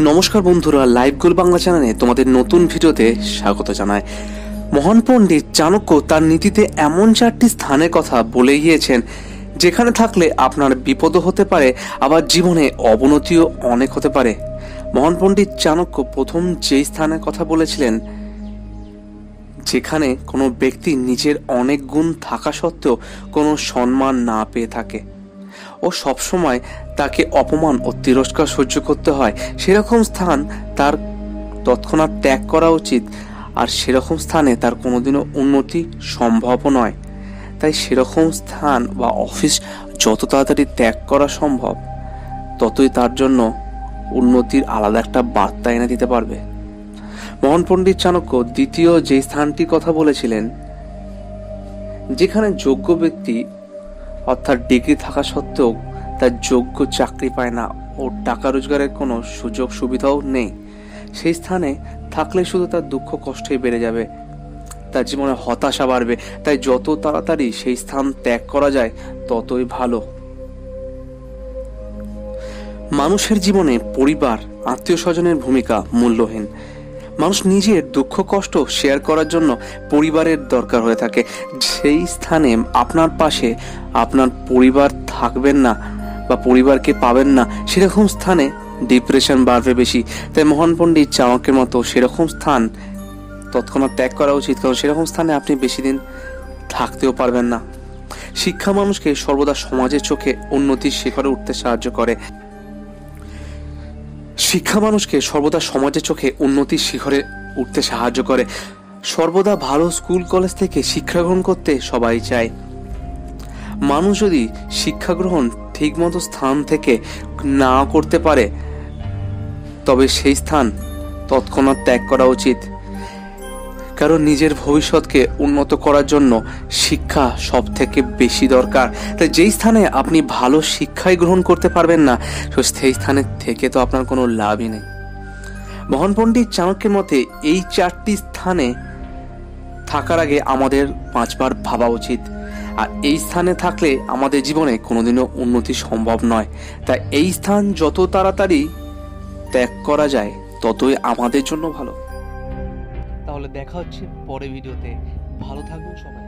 নমস্কার বন্ধুরা, লাইভ গোল বাংলা চ্যানেলে তোমাদের নতুন ভিডিওতে স্বাগত জানাই। মহান পণ্ডিত চাণক্য তার নীতিতে এমন 4টি স্থানের কথা বলে গিয়েছেন যেখানে থাকলে আপনার বিপদও হতে পারে, আবার জীবনে অবনতিও অনেক হতে পারে। মহান পণ্ডিত চাণক্য প্রথম যেই স্থানের কথা বলেছিলেন, যেখানে কোনো ব্যক্তি নিজের অনেক গুণ থাকা সত্ত্বেও কোনো সম্মান না পেয়ে থাকে ও সবসময় তাকে অপমান ও তিরস্কার সহ্য করতে হয়, সেরকম স্থান তার তৎক্ষণাৎ ত্যাগ করা উচিত। আর সেরকম স্থানে তার কোনোদিনও উন্নতি সম্ভব নয়। তাই সেরকম স্থান বা অফিস যত তাড়াতাড়ি ত্যাগ করা সম্ভব, ততই তার জন্য উন্নতির আলাদা একটা বার্তা এনে দিতে পারবে। মহান পণ্ডিত চাণক্য দ্বিতীয় যে স্থানটির কথা বলেছিলেন, যেখানে যোগ্য ব্যক্তি অর্থাৎ ডিগ্রি থাকা সত্ত্বেও তার যোগ্য চাকরি পায় না ও টাকা রোজগারের কোনো সুযোগ সুবিধাও নেই, সেই স্থানে থাকলে শুধু তার দুঃখ কষ্টই বেড়ে যাবে, তার জীবনে হতাশা বাড়বে। তাই যত তাড়াতাড়ি সেই স্থান ত্যাগ করা যায় ততই ভালো। মানুষের জীবনে পরিবার, আত্মীয় স্বজনের ভূমিকা মূল্যহীন। মানুষ নিজের দুঃখ কষ্ট শেয়ার করার জন্য পরিবারের দরকার হয়ে থাকে। সেই স্থানে আপনার পাশে আপনার পরিবার থাকবেন না বা পরিবারকে পাবেন না, সেরকম স্থানে ডিপ্রেশন বাড়বে বেশি। তাই মহান পণ্ডিত চাণক্যের মতো সেরকম স্থান তৎক্ষণাৎ ত্যাগ করা উচিত, কারণ সেরকম স্থানে আপনি বেশি দিন থাকতেও পারবেন না। শিক্ষা মানুষকে সর্বদা সমাজের চোখে উন্নতির শিখরে উঠতে সাহায্য করে। শিক্ষা মানুষকে সর্বদা সমাজের চোখে উন্নতির শিখরে উঠতে সাহায্য করে। সর্বদা ভালো স্কুল কলেজ থেকে শিক্ষা গ্রহণ করতে সবাই চায়। মানুষ যদি শিক্ষা গ্রহণ ঠিকমতো স্থান থেকে না করতে পারে, তবে সেই স্থান তৎক্ষণাৎ ত্যাগ করা উচিত। কারণ নিজের ভবিষ্যৎকে উন্নত করার জন্য শিক্ষা সব থেকে বেশি দরকার। তাই যেই স্থানে আপনি ভালো শিক্ষাই গ্রহণ করতে পারবেন না, তো সেই স্থানে থেকে তো আপনার কোনো লাভই নেই। মহান পণ্ডিত চাণক্যের মতে এই 4টি স্থানে থাকার আগে আমাদের 5 বার ভাবা উচিত। আর এই স্থানে থাকলে আমাদের জীবনে কোনোদিনও উন্নতি সম্ভব নয়। তাই এই স্থান যত তাড়াতাড়ি ত্যাগ করা যায় ততই আমাদের জন্য ভালো। তাহলে দেখা হচ্ছে পরের ভিডিওতে। ভালো থাকবেন সবাই।